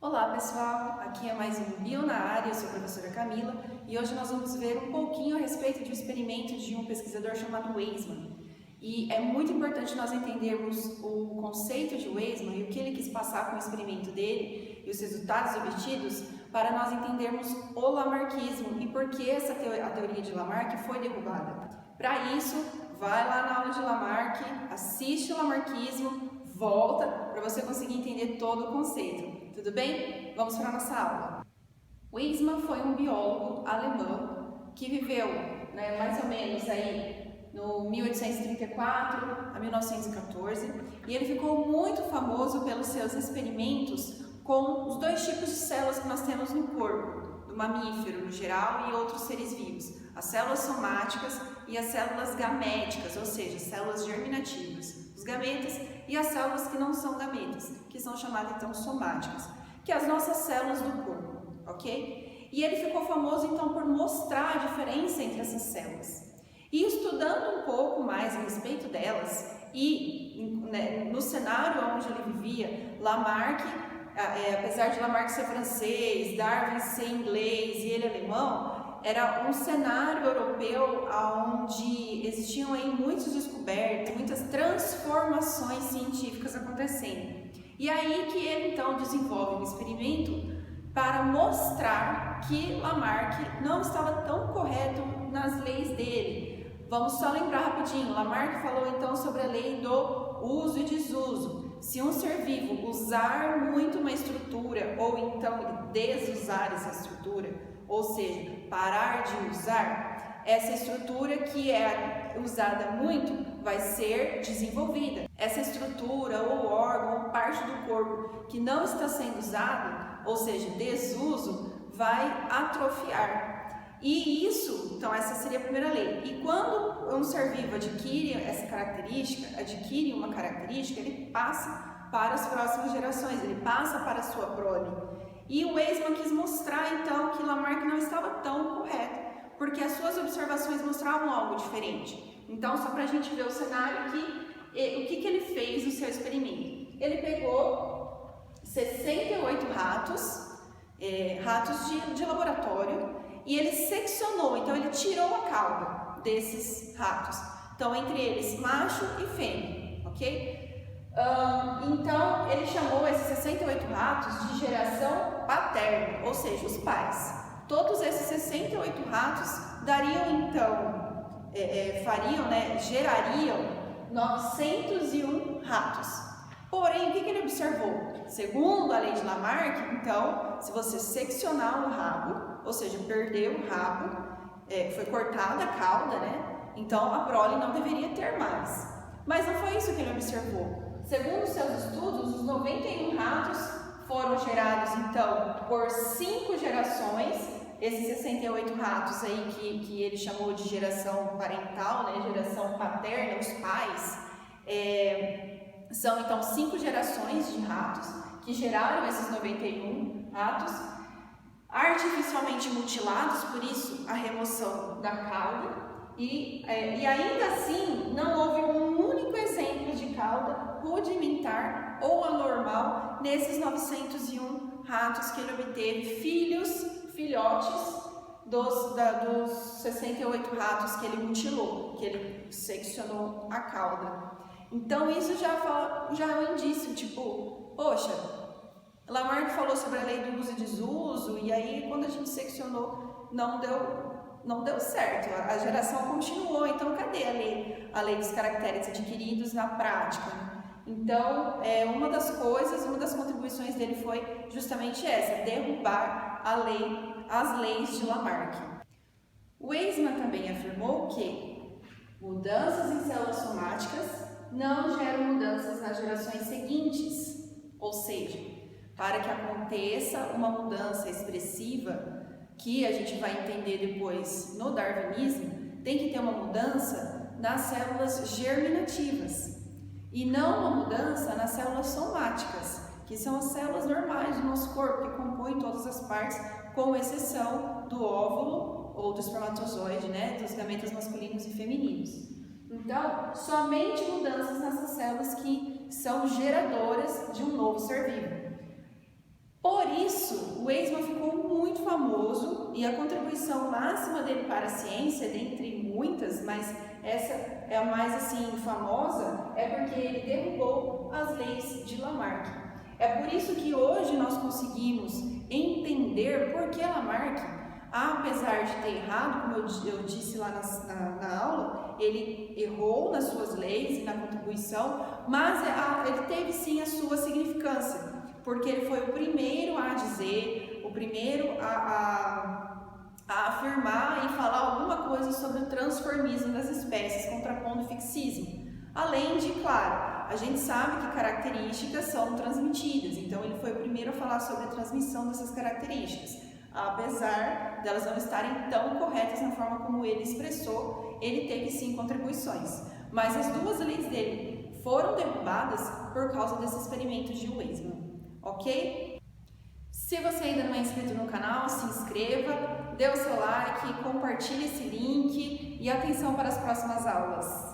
Olá pessoal, aqui é mais um Bio na área, eu sou a professora Camila e hoje nós vamos ver um pouquinho a respeito de um experimento de um pesquisador chamado Weismann. E é muito importante nós entendermos o conceito de Weismann e o que ele quis passar com o experimento dele e os resultados obtidos para nós entendermos o lamarckismo e por que a teoria de Lamarck foi derrubada. Para isso, vai lá na aula de Lamarck, assiste o lamarckismo, volta para você conseguir entender todo o conceito. Tudo bem? Vamos para a nossa aula. Weismann foi um biólogo alemão que viveu mais ou menos aí no 1834 a 1914 e ele ficou muito famoso pelos seus experimentos com os dois tipos de células que nós temos no corpo, do mamífero no geral e outros seres vivos, as células somáticas e as células gaméticas, ou seja, células germinativas, os gametas e as células que não são gametas, que são chamadas então somáticas, que é as nossas células do corpo, ok? E ele ficou famoso então por mostrar a diferença entre essas células. E estudando um pouco mais a respeito delas e no cenário onde ele vivia, Lamarck, apesar de Lamarck ser francês, Darwin ser inglês e ele alemão, era um cenário europeu onde existiam aí muitas descobertas, muitas transformações científicas acontecendo. E aí que ele então desenvolve um experimento para mostrar que Lamarck não estava tão correto nas leis dele. Vamos só lembrar rapidinho, Lamarck falou então sobre a lei do uso e desuso. Se um ser vivo usar muito uma estrutura ou então desusar essa estrutura, ou seja, parar de usar, essa estrutura que é usada muito vai ser desenvolvida. Essa estrutura ou órgão ou parte do corpo que não está sendo usado, ou seja, desuso, vai atrofiar. E isso, então essa seria a primeira lei. E quando um ser vivo adquire essa característica, adquire uma característica, ele passa para as próximas gerações, ele passa para a sua prole. E o Weismann quis mostrar então que Lamarck não estava tão correto, porque as suas observações mostravam algo diferente. Então, só para a gente ver o cenário aqui, o que ele fez no seu experimento? Ele pegou 68 ratos, ratos de laboratório, e ele seccionou, então ele tirou a cauda desses ratos. Então, entre eles, macho e fêmea, ok? Então, ele chamou esses 68 ratos de geração paterna, ou seja, os pais. Todos esses 68 ratos dariam, então, gerariam 901 ratos. Porém, o que ele observou? Segundo a lei de Lamarck, então, se você seccionar o rabo, ou seja, perder o rabo, foi cortada a cauda, então a prole não deveria ter mais. Mas não foi isso que ele observou. Segundo seus estudos, os 91 ratos foram gerados, então, por 5 gerações. Esses 68 ratos aí que ele chamou de geração parental, geração paterna, os pais, são, então, 5 gerações de ratos que geraram esses 91 ratos, artificialmente mutilados, por isso a remoção da cauda. E ainda assim, não houve um único exemplo de cauda rudimentar ou anormal nesses 901 ratos que ele obteve, filhotes dos 68 ratos que ele mutilou, que ele seccionou a cauda. Então isso já é um indício, tipo, poxa, Lamarck falou sobre a lei do uso e desuso, e aí quando a gente seccionou não deu certo, a geração continuou, então cadê a lei dos caracteres adquiridos na prática? Então, uma das contribuições dele foi justamente essa, derrubar as leis de Lamarck. Weismann também afirmou que mudanças em células somáticas não geram mudanças nas gerações seguintes, ou seja, para que aconteça uma mudança expressiva, que a gente vai entender depois no darwinismo, tem que ter uma mudança nas células germinativas e não uma mudança nas células somáticas, que são as células normais do nosso corpo, que compõem todas as partes, com exceção do óvulo ou do espermatozoide, dos gametas masculinos e femininos. Então, somente mudanças nessas células que são geradoras de um novo ser vivo. Por isso, o Weismann ficou muito famoso e a contribuição máxima dele para a ciência, dentre muitas, mas essa é a mais assim famosa, é porque ele derrubou as leis de Lamarck. É por isso que hoje nós conseguimos entender por que Lamarck, apesar de ter errado, como eu disse lá na aula, ele errou nas suas leis e na contribuição, mas ele teve sim a sua significância. Porque ele foi o primeiro a dizer, o primeiro a afirmar e falar alguma coisa sobre o transformismo das espécies, contrapondo o fixismo. Além de, claro, a gente sabe que características são transmitidas, então ele foi o primeiro a falar sobre a transmissão dessas características. Apesar delas não estarem tão corretas na forma como ele expressou, ele teve sim contribuições. Mas as duas leis dele foram derrubadas por causa desse experimento de Weismann. Ok? Se você ainda não é inscrito no canal, se inscreva, dê o seu like, compartilhe esse link e atenção para as próximas aulas.